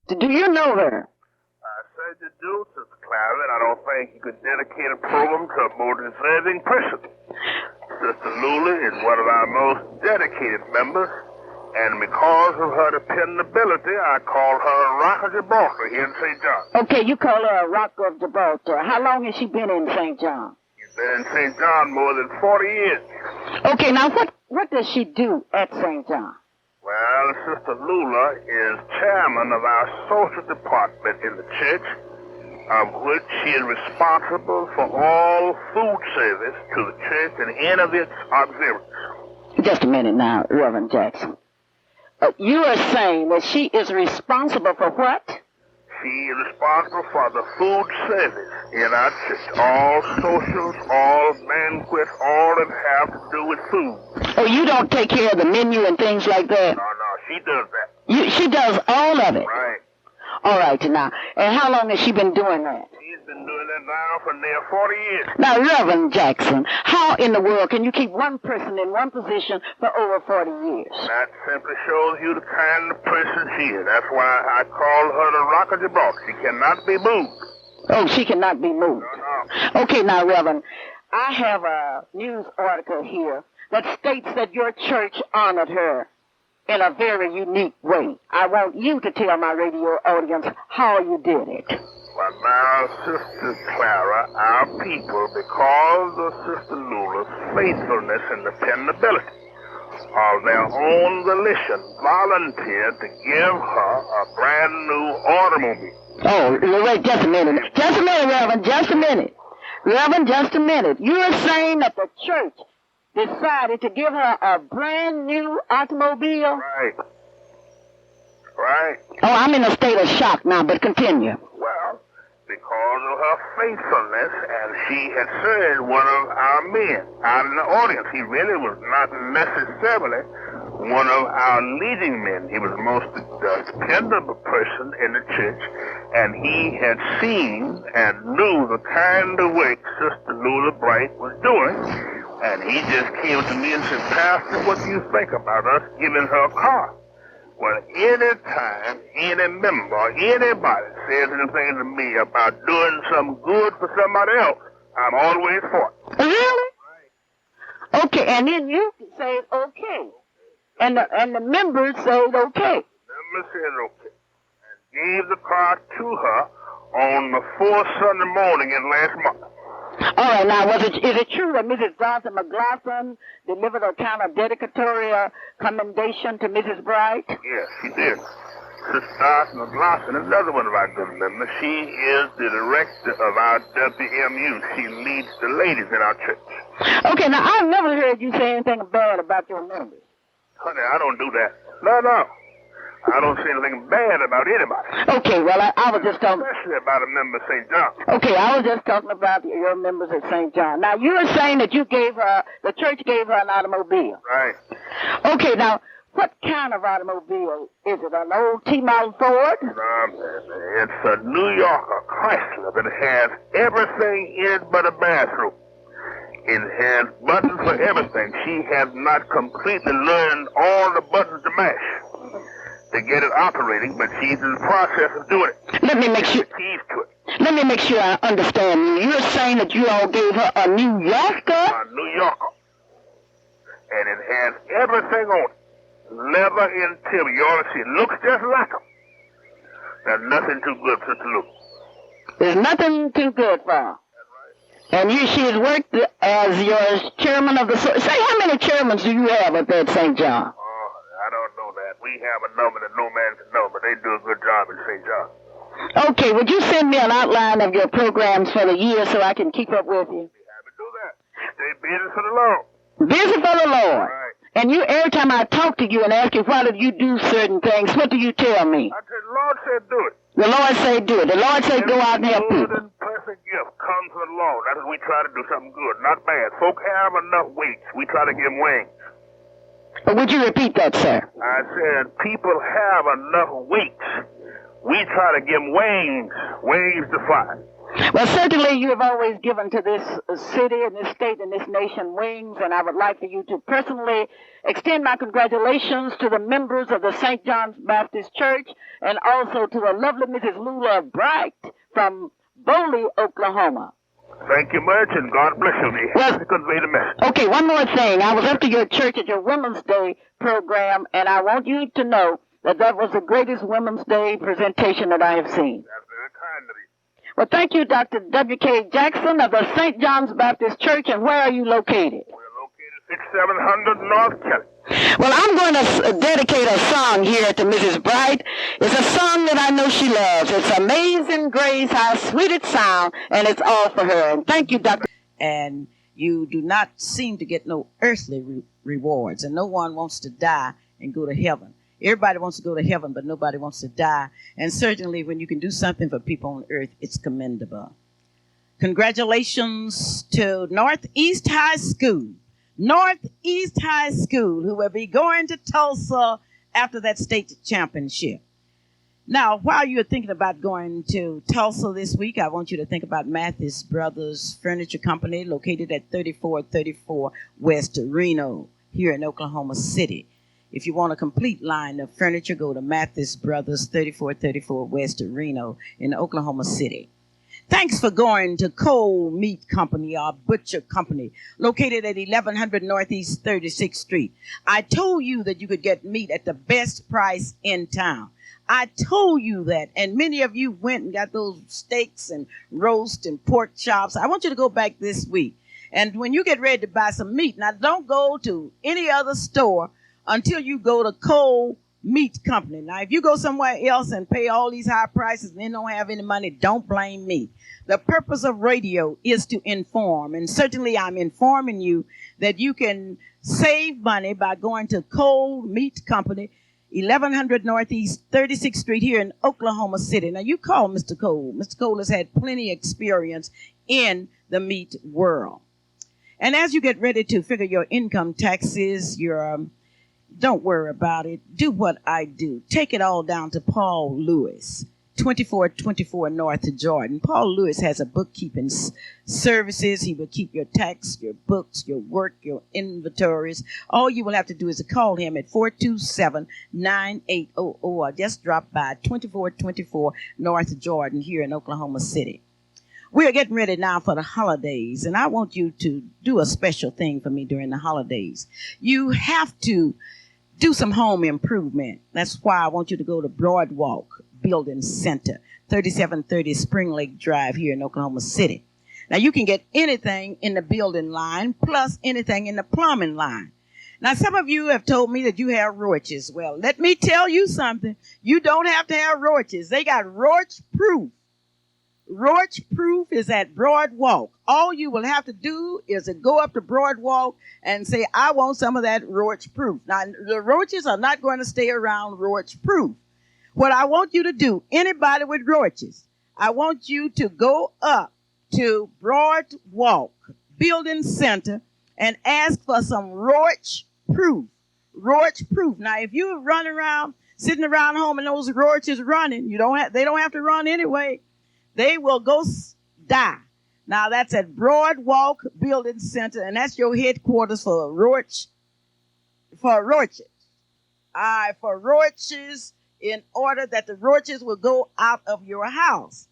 Do you know her? I said you do, Sister Clara, and I don't think you could dedicate a program to a more deserving person. Sister Lula is one of our most dedicated members, and because of her dependability, I call her a Rock of Gibraltar here in St. John. Okay, you call her a Rock of Gibraltar. How long has she been in St. John? She's been in St. John more than 40 years. Okay, now what does she do at St. John? Well, Sister Lula is chairman of our social department in the church, of which she is responsible for all food service to the church and any of its auxiliaries. Just a minute now, Reverend Jackson. You are saying that she is responsible for what? She is responsible for the food service in our church. All socials, all banquets, all that have to do with food. Oh, you don't take care of the menu and things like that? No, she does that. She does all of it? Right. All right, now. And how long has she been doing that? She's been doing that now for near 40 years. Now, Reverend Jackson, how in the world can you keep one person in one position for over 40 years? That simply shows you the kind of person she is. That's why I call her the Rock of Gibraltar. She cannot be moved. Oh, she cannot be moved. No. Okay, now, Reverend, I have a news article here that states that your church honored her in a very unique way. I want you to tell my radio audience how you did it. Well, now, Sister Clara, our people, because of Sister Lula's faithfulness and dependability, of their own volition, volunteered to give her a brand new automobile. Oh, wait, just a minute. Just a minute, Reverend, just a minute. Reverend, just a minute. You are saying that the church decided to give her a brand new automobile? Right. Oh, I'm in a state of shock now, but continue. Well, because of her faithfulness, and she had served one of our men out in the audience. He really was not necessarily one of our leading men. He was the most dependable person in the church, and he had seen and knew the kind of work Sister Lula Bright was doing, and he just came to me and said, Pastor, what do you think about us giving her a car? Well, any time any member, anybody says anything to me about doing some good for somebody else, I'm always for it. Really? Right. Okay, and then you say it's okay. And the members say it's okay. Members said okay. And gave the car to her on the fourth Sunday morning in last month. All right, now, is it true that Mrs. Johnson McLaughlin delivered a kind of dedicatory commendation to Mrs. Bright? Yes, she did. Sister Johnson McLaughlin is another one of our good members. She is the director of our WMU. She leads the ladies in our church. Okay, now, I've never heard you say anything bad about your members. Honey, I don't do that. No. I don't say anything bad about anybody. Okay, well, I was just talking... Especially about a member of St. John. Okay, I was just talking about your members at St. John. Now, you were saying that the church gave her an automobile. Right. Okay, now, what kind of automobile is it? An old T-Model Ford? It's a New Yorker Chrysler that has everything in it but a bathroom. It has buttons for everything. She has not completely learned all the buttons to mash to get it operating, but she's in the process of doing it. Let me make sure I understand you. You're saying that you all gave her a New Yorker? A New Yorker. And it has everything on it. Leather interior. You ought to see. It looks just like her. There's nothing too good for Sister Luper. There's nothing too good for her. And she has worked as your chairman of the... Say, how many chairmen do you have up there at St. John? Oh, I don't know that. We have a number that no man can know, but they do a good job in St. John. Okay, would you send me an outline of your programs for the year so I can keep up with you? Be happy to do that. Stay busy for the Lord. Busy for the Lord. Right. And you, every time I talk to you and ask you why did you do certain things, what do you tell me? I said, the Lord said do it. The Lord say do it. The Lord say go out and help people. Good and perfect gift comes from the Lord. That's what we try to do, something good, not bad. Folk have enough weights. We try to give them wings. Would you repeat that, sir? I said people have enough weights. We try to give them wings to fly. Well, certainly you have always given to this city and this state and this nation wings, and I would like for you to personally extend my congratulations to the members of the St. John's Baptist Church and also to the lovely Mrs. Lula Bright from Boley, Oklahoma. Thank you much, and God bless you. Well, Convey the message. Okay, one more thing. I was up to your church at your Women's Day program, and I want you to know that that was the greatest Women's Day presentation that I have seen. That's very kind of you. Well, thank you, Dr. W.K. Jackson of the St. John's Baptist Church, and where are you located? We're located 6700 North Kelly. Well, I'm going to dedicate a song here to Mrs. Bright. It's a song that I know she loves. It's Amazing Grace, how sweet it sounds, and it's all for her. And thank you, Dr. And you do not seem to get no earthly rewards, and no one wants to die and go to heaven. Everybody wants to go to heaven, but nobody wants to die. And certainly when you can do something for people on earth, it's commendable. Congratulations to Northeast High School. Northeast High School, who will be going to Tulsa after that state championship. Now, while you're thinking about going to Tulsa this week, I want you to think about Mathis Brothers Furniture Company, located at 3434 West Reno, here in Oklahoma City. If you want a complete line of furniture, go to Mathis Brothers, 3434 West Reno in Oklahoma City. Thanks for going to Cole Meat Company, our butcher company, located at 1100 Northeast 36th Street. I told you that you could get meat at the best price in town. I told you that, and many of you went and got those steaks and roast and pork chops. I want you to go back this week. And when you get ready to buy some meat, now don't go to any other store until you go to Cole Meat Company. Now, if you go somewhere else and pay all these high prices and then don't have any money, don't blame me. The purpose of radio is to inform, and certainly I'm informing you that you can save money by going to Cole Meat Company, 1100 Northeast 36th Street here in Oklahoma City. Now, you call Mr. Cole. Mr. Cole has had plenty of experience in the meat world. And as you get ready to figure your income taxes, don't worry about it. Do what I do. Take it all down to Paul Lewis, 2424 North Jordan. Paul Lewis has a bookkeeping services. He will keep your tax, your books, your work, your inventories. All you will have to do is to call him at 427-9800 or just drop by 2424 North Jordan here in Oklahoma City. We are getting ready now for the holidays, and I want you to do a special thing for me during the holidays. You have to do some home improvement. That's why I want you to go to Broadwalk Building Center, 3730 Spring Lake Drive here in Oklahoma City. Now, you can get anything in the building line plus anything in the plumbing line. Now, some of you have told me that you have roaches. Well, let me tell you something. You don't have to have roaches. They got roach proof. Roach proof is at Broadwalk. All you will have to do is to go up to Broadwalk and say, I want some of that roach proof. Now, the roaches are not going to stay around roach proof. What I want you to do, anybody with roaches, I want you to go up to Broadwalk Building Center and ask for some roach proof. Roach proof. Now, if you run around, sitting around home and those roaches running, they don't have to run anyway. They will go die. Now, that's at Broadwalk Building Center, and that's your headquarters for roaches. For roaches, in order that the roaches will go out of your house.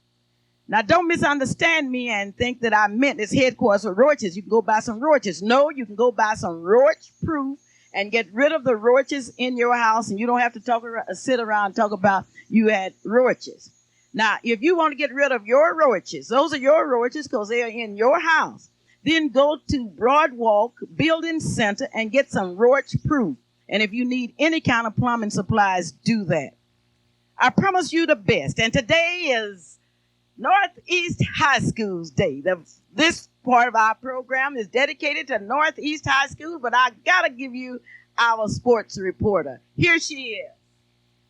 Now, don't misunderstand me and think that I meant this headquarters for roaches. You can go buy some roaches. No, you can go buy some roach proof and get rid of the roaches in your house, and you don't have to sit around and talk about you had roaches. Now, if you want to get rid of your roaches, those are your roaches because they are in your house, then go to Broadwalk Building Center and get some roach proof. And if you need any kind of plumbing supplies, do that. I promise you the best. And today is Northeast High School's Day. This part of our program is dedicated to Northeast High School, but I got to give you our sports reporter. Here she is.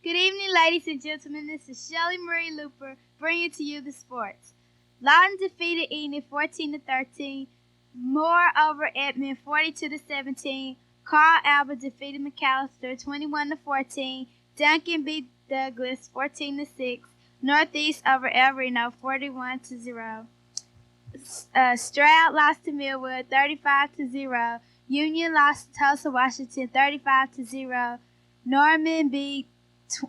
Good evening, ladies and gentlemen. This is Shelly Marie Luper bringing to you the sports. Lawton defeated Enid 14-13. Moore over Edmond 42-17. Carl Albert defeated McAllister 21-14. Duncan beat Douglas 14-6. Northeast over El Reno 41-0. Stroud lost to Millwood 35-0. Union lost to Tulsa, Washington 35-0. Norman beat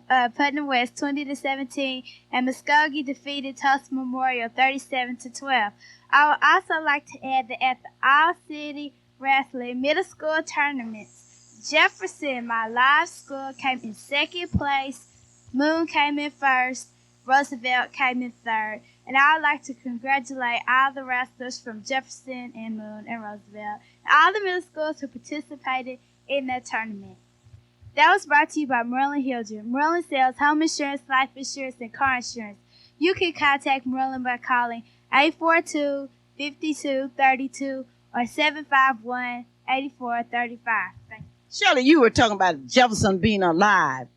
Putnam West 20-17, and Muskogee defeated Tulsa Memorial 37-12. I would also like to add that at the All-City Wrestling Middle School Tournaments, Jefferson, my live school, came in second place, Moon came in first, Roosevelt came in third, and I would like to congratulate all the wrestlers from Jefferson and Moon and Roosevelt, and all the middle schools who participated in that tournament. That was brought to you by Merlin Hildren. Merlin sells home insurance, life insurance, and car insurance. You can contact Merlin by calling 842-5232 or 751-8435. Thank you. Shirley, you were talking about Jefferson being alive.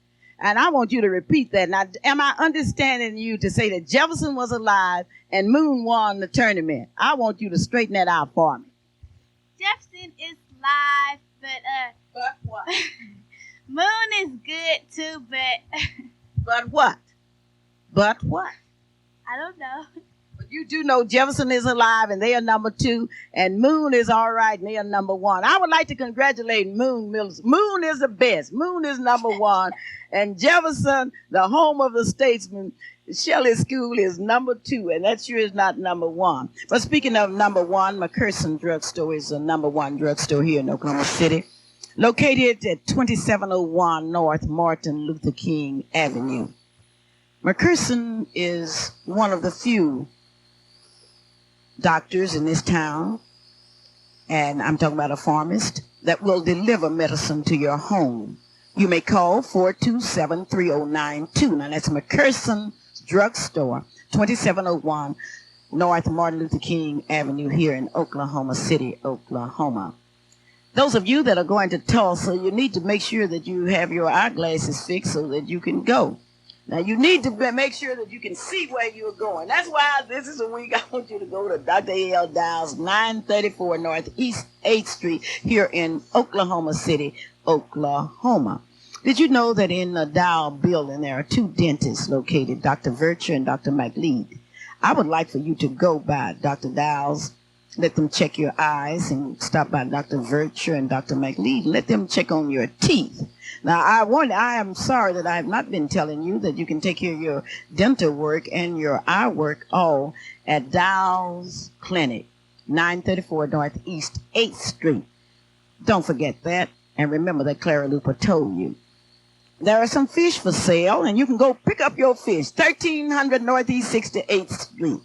And I want you to repeat that. Now, am I understanding you to say that Jefferson was alive and Moon won the tournament? I want you to straighten that out for me. Jefferson is live, But what? Moon is good too, but But what? But what? I don't know. But you do know Jefferson is alive and they are number 2, and Moon is all right and they are number 1. I would like to congratulate Moon Mills. Moon is the best. Moon is number 1. And Jefferson, the home of the statesman, Shelley School is number 2, and that sure is not number 1. But speaking of number 1, McPherson Drugstore is the number 1 drugstore here in Oklahoma City, located at 2701 North Martin Luther King Avenue. McPherson is one of the few doctors in this town, and I'm talking about a pharmacist, that will deliver medicine to your home. You may call 427-3092. Now, that's McPherson Drugstore, 2701 North Martin Luther King Avenue here in Oklahoma City, Oklahoma. Those of you that are going to Tulsa, you need to make sure that you have your eyeglasses fixed so that you can go. Now, you need to make sure that you can see where you're going. That's why this is a week I want you to go to Dr. A.L. Dow's, 934 Northeast 8th Street here in Oklahoma City, Oklahoma. Did you know that in the Dow building there are 2 dentists located, Dr. Virtue and Dr. McLeod? I would like for you to go by Dr. Dow's, let them check your eyes, and stop by Dr. Virtue and Dr. McLeod. Let them check on your teeth. Now, I am sorry that I have not been telling you that you can take care of your dental work and your eye work all at Dow's Clinic, 934 Northeast 8th Street. Don't forget that, and remember that Clara Luper told you. There are some fish for sale, and you can go pick up your fish, 1300 Northeast 68th Street.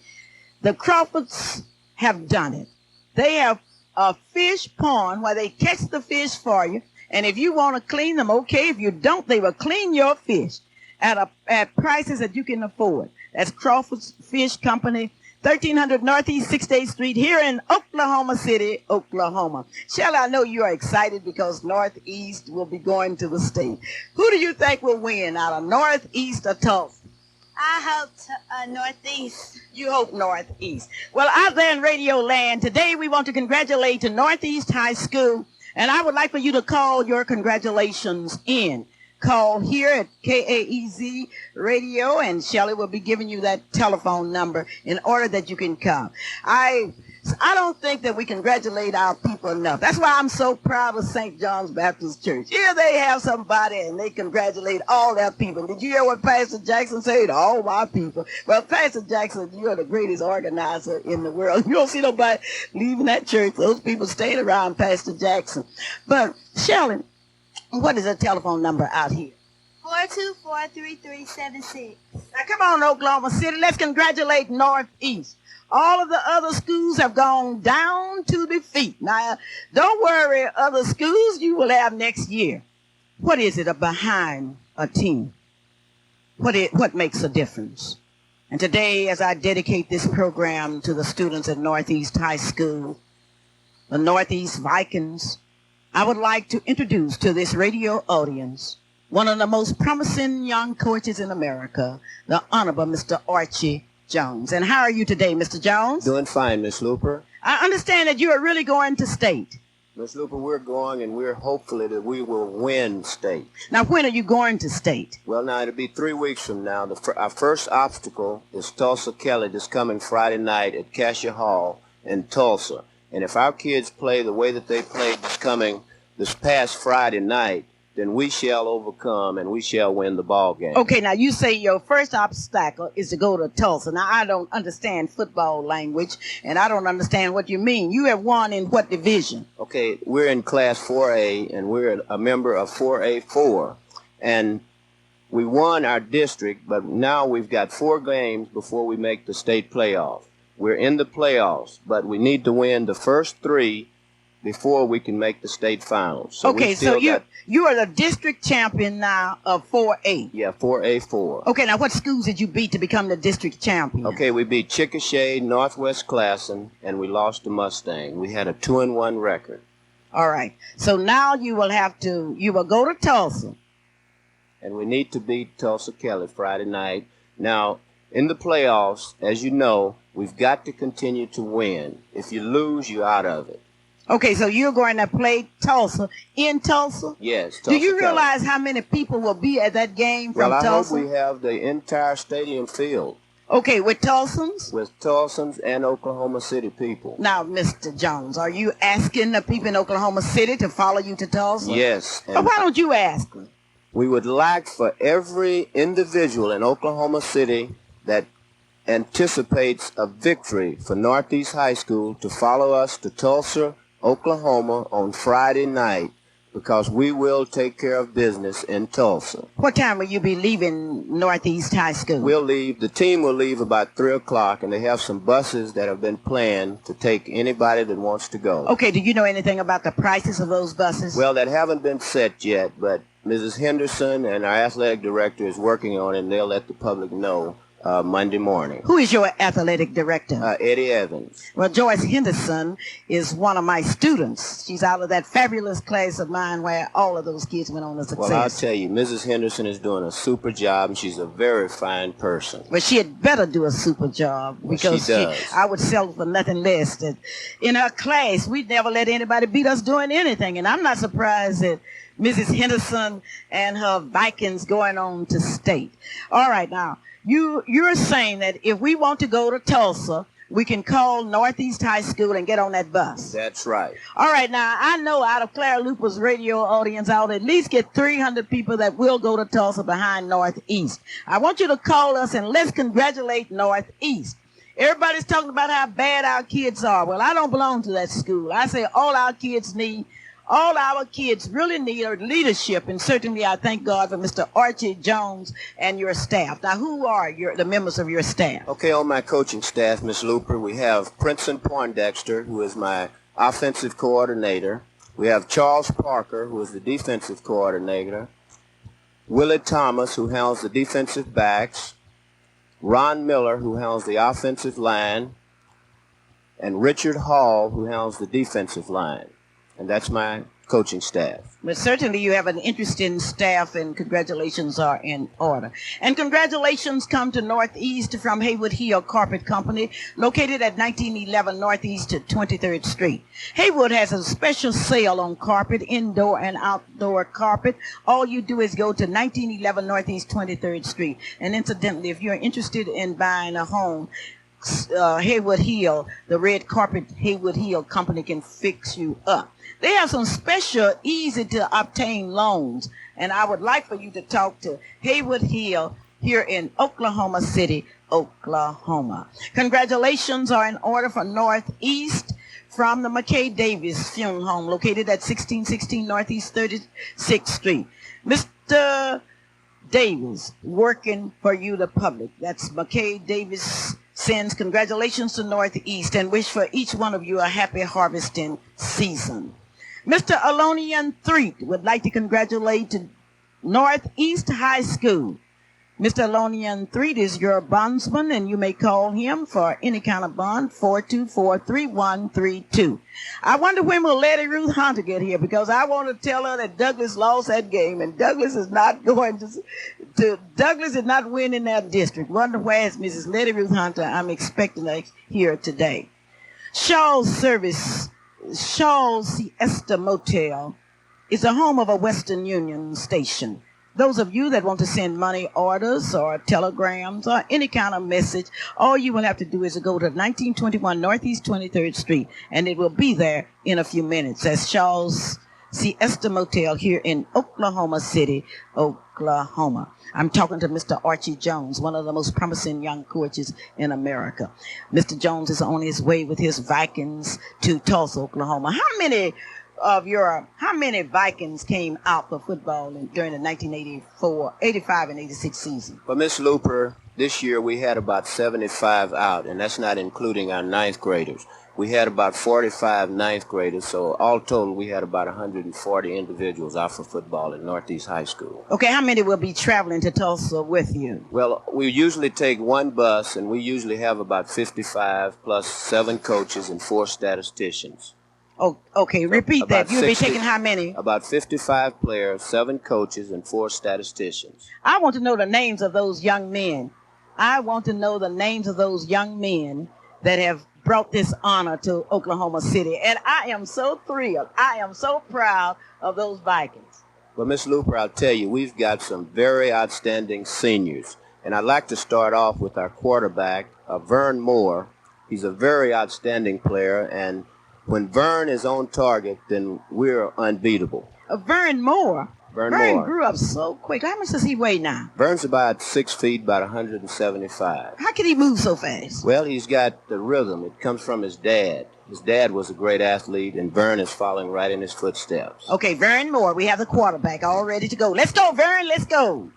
The Crawfords have done it. They have a fish pond where they catch the fish for you, and if you want to clean them, okay. If you don't, they will clean your fish at prices that you can afford. That's Crawford's Fish Company, 1300 Northeast 68th Street here in Oklahoma City, Oklahoma. Shelley, I know you are excited because Northeast will be going to the state. Who do you think will win out of Northeast or Tulsa? I hope Northeast. You hope Northeast. Well, out there in Radio Land, today we want to congratulate to Northeast High School, and I would like for you to call your congratulations in. Call here at KAEZ Radio, and Shelley will be giving you that telephone number in order that you can come. I don't think that we congratulate our people enough. That's why I'm so proud of St. John's Baptist Church. Here they have somebody, and they congratulate all their people. Did you hear what Pastor Jackson said? All my people. Well, Pastor Jackson, you're the greatest organizer in the world. You don't see nobody leaving that church. Those people staying around Pastor Jackson. But, Shelley, what is the telephone number out here? 424-3376. Now, come on, Oklahoma City. Let's congratulate Northeast. All of the other schools have gone down to defeat. Now, don't worry, other schools you will have next year. What is it behind a team? What makes a difference? And today, as I dedicate this program to the students at Northeast High School, the Northeast Vikings, I would like to introduce to this radio audience one of the most promising young coaches in America, the Honorable Mr. Archie Jones. And how are you today, Mr. Jones? Doing fine, Miss Luper. I understand that you are really going to state. Miss Luper, we're going, and we're hopefully that we will win state. Now, when are you going to state? Well, now, it'll be 3 weeks from now. Our first obstacle is Tulsa Kelly this coming Friday night at Cashier Hall in Tulsa. And if our kids play the way that they played this past Friday night, then we shall overcome and we shall win the ball game. Okay, now you say your first obstacle is to go to Tulsa. Now, I don't understand football language, and I don't understand what you mean. You have won in what division? Okay, we're in Class 4A, and we're a member of 4A4. And we won our district, but now we've got 4 games before we make the state playoff. We're in the playoffs, but we need to win the first 3 before we can make the state finals. So okay, so you are the district champion now of 4A. Yeah, 4A4. Okay, now what schools did you beat to become the district champion? Okay, we beat Chickasha, Northwest Classen, and we lost to Mustang. We had a 2-1 record. All right. So now you will go to Tulsa. And we need to beat Tulsa Kelly Friday night. Now, in the playoffs, as you know, we've got to continue to win. If you lose, you're out of it. Okay, so you're going to play Tulsa in Tulsa? Yes, Tulsa. Do you Kelly. realize how many people will be at that game from Tulsa? Well, I hope we have the entire stadium filled. Okay, with Tulsans? With Tulsans and Oklahoma City people. Now, Mr. Jones, are you asking the people in Oklahoma City to follow you to Tulsa? Yes. Well, why don't you ask them? We would like for every individual in Oklahoma City that anticipates a victory for Northeast High School to follow us to Tulsa, Oklahoma on Friday night, because we will take care of business in Tulsa. What time will you be leaving Northeast High School? The team will leave about 3 o'clock, and they have some buses that have been planned to take anybody that wants to go. Okay, do you know anything about the prices of those buses? Well, that haven't been set yet, but Mrs. Henderson and our athletic director is working on it, and they'll let the public know Monday morning. Who is your athletic director? Eddie Evans. Well, Joyce Henderson is one of my students. She's out of that fabulous class of mine where all of those kids went on to success. Well, I'll tell you, Mrs. Henderson is doing a super job, and she's a very fine person. Well, she had better do a super job, because she does. I would sell for nothing less. That in her class, we'd never let anybody beat us doing anything, and I'm not surprised that Mrs. Henderson and her Vikings going on to state. All right, now. You're saying that if we want to go to Tulsa, we can call Northeast High School and get on that bus. That's right. All right, now, I know out of Clara Luper's radio audience, I'll at least get 300 people that will go to Tulsa behind Northeast. I want you to call us and let's congratulate Northeast. Everybody's talking about how bad our kids are. Well, I don't belong to that school. I say all our kids really need leadership, and certainly I thank God for Mr. Archie Jones and your staff. Now, who are the members of your staff? Okay, on my coaching staff, Miss Luper, we have Princeton Poindexter, who is my offensive coordinator. We have Charles Parker, who is the defensive coordinator. Willie Thomas, who handles the defensive backs. Ron Miller, who handles the offensive line. And Richard Hall, who handles the defensive line. And that's my coaching staff. But certainly you have an interesting staff, and congratulations are in order. And congratulations come to Northeast from Haywood Hill Carpet Company, located at 1911 Northeast 23rd Street. Haywood has a special sale on carpet, indoor and outdoor carpet. All you do is go to 1911 Northeast 23rd Street. And incidentally, if you're interested in buying a home, Haywood Hill, the Red Carpet Haywood Hill Company can fix you up. They have some special, easy-to-obtain loans, and I would like for you to talk to Haywood Hill here in Oklahoma City, Oklahoma. Congratulations are in order for Northeast from the McKay Davis Funeral Home, located at 1616 Northeast 36th Street. Mr. Davis, working for you, the public. That's McKay Davis sends congratulations to Northeast and wish for each one of you a happy harvesting season. Mr. Alonian Threet would like to congratulate Northeast High School. Mr. Alonian Threet is your bondsman, and you may call him for any kind of bond, 424-3132. I wonder when will Lady Ruth Hunter get here, because I want to tell her that Douglas lost that game, and Douglas is not going Douglas is not winning that district. Wonder where is Mrs. Lady Ruth Hunter? I'm expecting her here today. Shaw's Service Shaw's Siesta Motel is the home of a Western Union station. Those of you that want to send money orders or telegrams or any kind of message, all you will have to do is to go to 1921 Northeast 23rd Street, and it will be there in a few minutes. That's Shaw's Siesta Motel here in Oklahoma City, Oklahoma. I'm talking to Mr. Archie Jones, one of the most promising young coaches in America. Mr. Jones is on his way with his Vikings to Tulsa, Oklahoma. How many Vikings came out for football during the 1984, 85, and 86 season? Well, Miss Luper, this year we had about 75 out, and that's not including our ninth graders. We had about 45 ninth graders, so all total we had about 140 individuals out for football at Northeast High School. Okay, how many will be traveling to Tulsa with you? Well, we usually take one bus, and we usually have about 55 plus 7 coaches and 4 statisticians. Oh, okay, repeat that. You'll be taking how many? About 55 players, 7 coaches, and 4 statisticians. I want to know the names of those young men. I want to know the names of those young men that have brought this honor to Oklahoma City. And I am so thrilled. I am so proud of those Vikings. Well, Miss Luper, I'll tell you, we've got some very outstanding seniors. And I'd like to start off with our quarterback, Vern Moore. He's a very outstanding player, and when Vern is on target, then we're unbeatable. Vern Moore? Vern Moore Moore. Grew up so quick. How much does he weigh now? Vern's about 6 feet, about 175. How can he move so fast? Well, he's got the rhythm. It comes from his dad. His dad was a great athlete, and Vern is following right in his footsteps. Okay, Vern Moore. We have the quarterback all ready to go. Let's go, Vern. Let's go.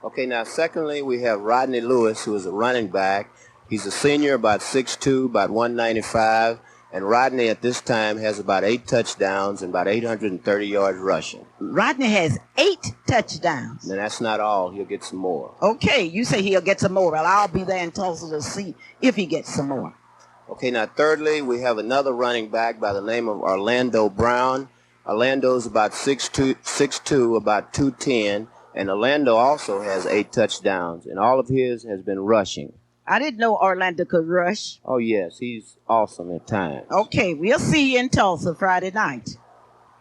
Okay, now, secondly, we have Rodney Lewis, who is a running back. He's a senior, about 6'2", about 195. And Rodney at this time has about 8 touchdowns and about 830 yards rushing. Rodney has 8 touchdowns. And that's not all. He'll get some more. Okay, you say he'll get some more. Well, I'll be there in Tulsa to see if he gets some more. Okay, now thirdly, we have another running back by the name of Orlando Brown. Orlando's about 6'2", about 210. And Orlando also has 8 touchdowns. And all of his has been rushing. I didn't know Orlando could rush. Oh, yes. He's awesome at times. Okay, we'll see you in Tulsa Friday night.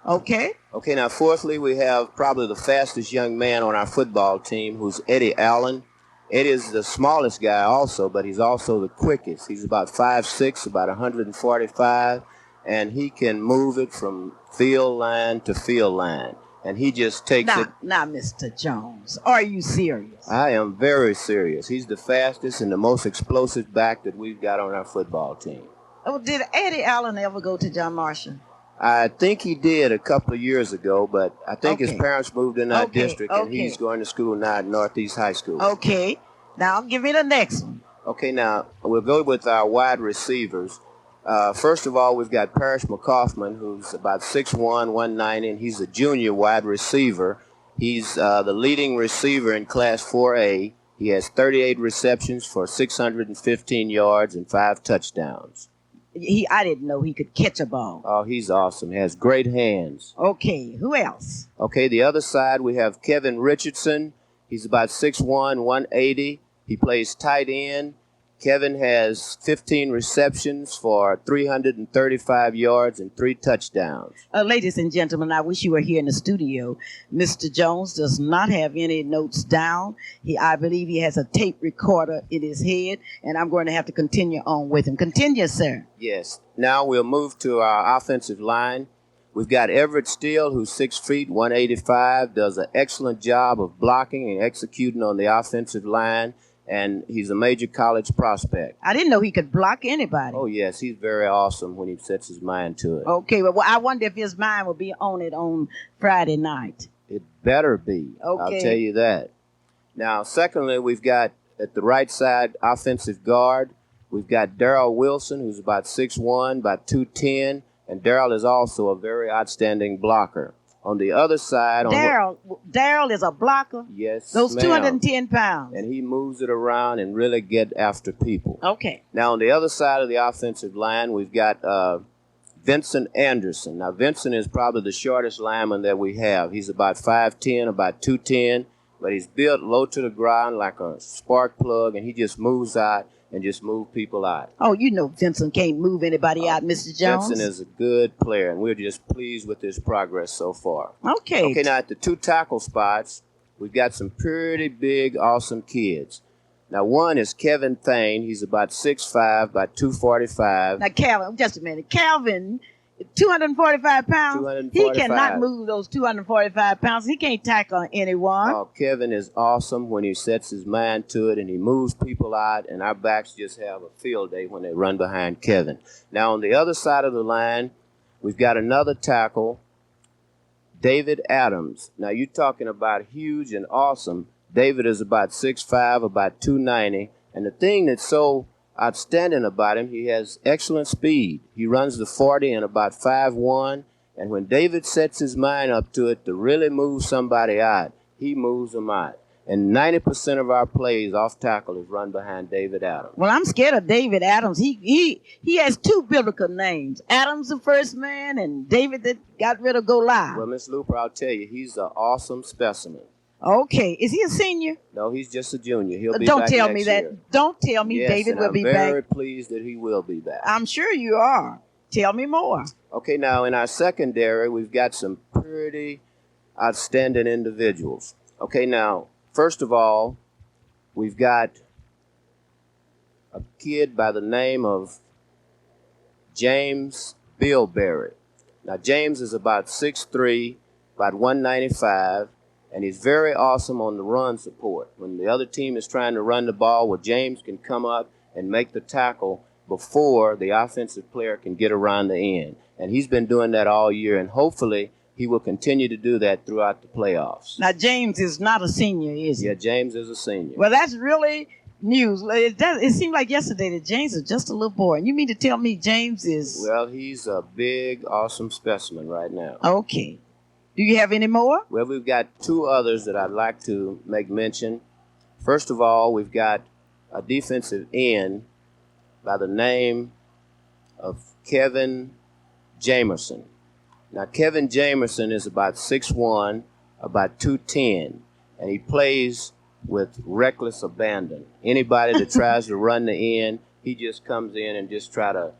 Okay? Okay, now fourthly, we have probably the fastest young man on our football team, who's Eddie Allen. Eddie is the smallest guy also, but he's also the quickest. He's about 5'6", about 145, and he can move it from field line to field line. And he just takes it. Now, Mr. Jones, are you serious? I am very serious. He's the fastest and the most explosive back that we've got on our football team. Oh, did Eddie Allen ever go to John Marshall? I think he did a couple of years ago, but I think his parents moved in our district, and he's going to school now at Northeast High School. Okay. Now, give me the next one. Okay, now, we'll go with our wide receivers. First of all, we've got Parrish McCaufman, who's about 6'1", 190, and he's a junior wide receiver. He's the leading receiver in Class 4A. He has 38 receptions for 615 yards and 5 touchdowns. I didn't know he could catch a ball. Oh, he's awesome. He has great hands. Okay, who else? Okay, the other side, we have Kevin Richardson. He's about 6'1", 180. He plays tight end. Kevin has 15 receptions for 335 yards and 3 touchdowns. Ladies and gentlemen, I wish you were here in the studio. Mr. Jones does not have any notes down. I believe he has a tape recorder in his head, and I'm going to have to continue on with him. Continue, sir. Yes. Now we'll move to our offensive line. We've got Everett Steele, who's 6 feet, 185, does an excellent job of blocking and executing on the offensive line. And he's a major college prospect. I didn't know he could block anybody. Oh, yes. He's very awesome when he sets his mind to it. Okay. Well, I wonder if his mind will be on it on Friday night. It better be. Okay. I'll tell you that. Now, secondly, we've got at the right side offensive guard, we've got Darrell Wilson, who's about 6'1", about 210. And Darrell is also a very outstanding blocker. On the other side... Darrell is a blocker? Yes, Those ma'am. 210 pounds. And he moves it around and really get after people. Okay. Now, on the other side of the offensive line, we've got Vincent Anderson. Now, Vincent is probably the shortest lineman that we have. He's about 5'10", about 210, but he's built low to the ground like a spark plug, and he just moves out and just move people out. Oh, you know Vincent can't move anybody out, Mr. Jones. Vincent is a good player, and we're just pleased with his progress so far. Okay. Okay, now at the 2 tackle spots, we've got some pretty big, awesome kids. Now, one is Kevin Thane. He's about 6'5", about 245. Now, Calvin, just a minute. Calvin, 245 pounds. 245. He cannot move those 245 pounds. He can't tackle anyone. Oh, Kevin is awesome when he sets his mind to it and he moves people out, and our backs just have a field day when they run behind Kevin. Now, on the other side of the line, we've got another tackle, David Adams. Now, you're talking about huge and awesome. David is about 6'5", about 290, and the thing that's so outstanding about him, he has excellent speed. He runs the 40 in about 5'1", and when David sets his mind up to it to really move somebody out, he moves them out. And 90% of our plays off tackle is run behind David Adams. Well, I'm scared of David Adams. He has 2 biblical names. Adams, the first man, and David that got rid of Goliath. Well, Miss Luper, I'll tell you, he's an awesome specimen. Okay. Is he a senior? No, he's just a junior. He'll be Don't back tell next me that. year. Don't tell me Yes, David and will be I'm back. very pleased that he will be back. I'm sure you are. Tell me more. Okay, now in our secondary, we've got some pretty outstanding individuals. Okay, now, first of all, we've got a kid by the name of James Bilberry. Now, James is about 6'3", about 195, and he's very awesome on the run support. When the other team is trying to run the ball, well, James can come up and make the tackle before the offensive player can get around the end. And he's been doing that all year, and hopefully he will continue to do that throughout the playoffs. Now, James is not a senior, is he? Yeah, James is a senior. Well, that's really news. It seemed like yesterday that James is just a little boy. And you mean to tell me James is... Well, he's a big, awesome specimen right now. Okay. Do you have any more? Well, we've got 2 others that I'd like to make mention. First of all, we've got a defensive end by the name of Kevin Jamerson. Now, Kevin Jamerson is about 6'1", about 210, and he plays with reckless abandon. Anybody that tries to run the end, he just comes in and just try to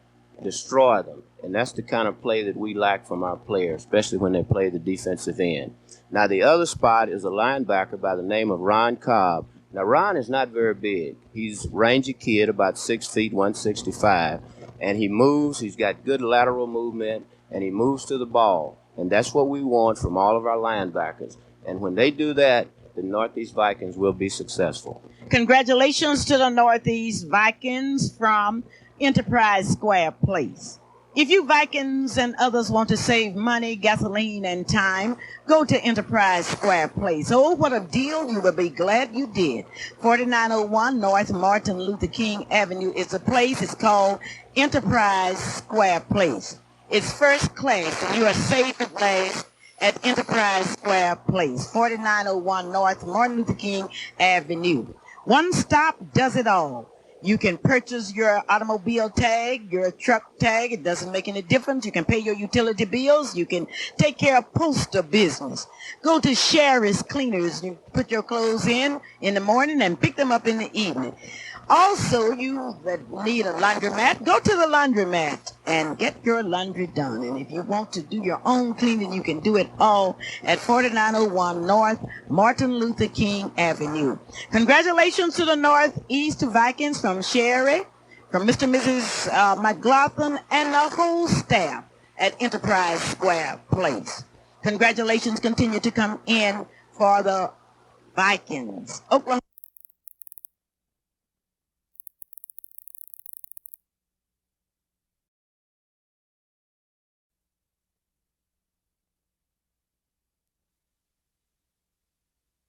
destroy them. And that's the kind of play that we like from our players, especially when they play the defensive end. Now, the other spot is a linebacker by the name of Ron Cobb. Now, Ron is not very big. He's a rangy kid, about 6 feet, 165, and he moves. He's got good lateral movement, and he moves to the ball. And that's what we want from all of our linebackers. And when they do that, the Northeast Vikings will be successful. Congratulations to the Northeast Vikings from Enterprise Square Place. If you Vikings and others want to save money, gasoline, and time, go to Enterprise Square Place. Oh, what a deal. You will be glad you did. 4901 North Martin Luther King Avenue is the place. It's called Enterprise Square Place. It's first class, and you are safe at last at Enterprise Square Place, 4901 North Martin Luther King Avenue. One stop does it all. You can purchase your automobile tag, your truck tag. It doesn't make any difference. You can pay your utility bills. You can take care of postal business. Go to Sherry's Cleaners. You put your clothes in the morning and pick them up in the evening. Also, you that need a laundromat, go to the laundromat and get your laundry done. And if you want to do your own cleaning, you can do it all at 4901 North Martin Luther King Avenue. Congratulations to the Northeast Vikings from Sherry, from Mr. and Mrs. McLaughlin, and the whole staff at Enterprise Square Place. Congratulations continue to come in for the Vikings. Oklahoma.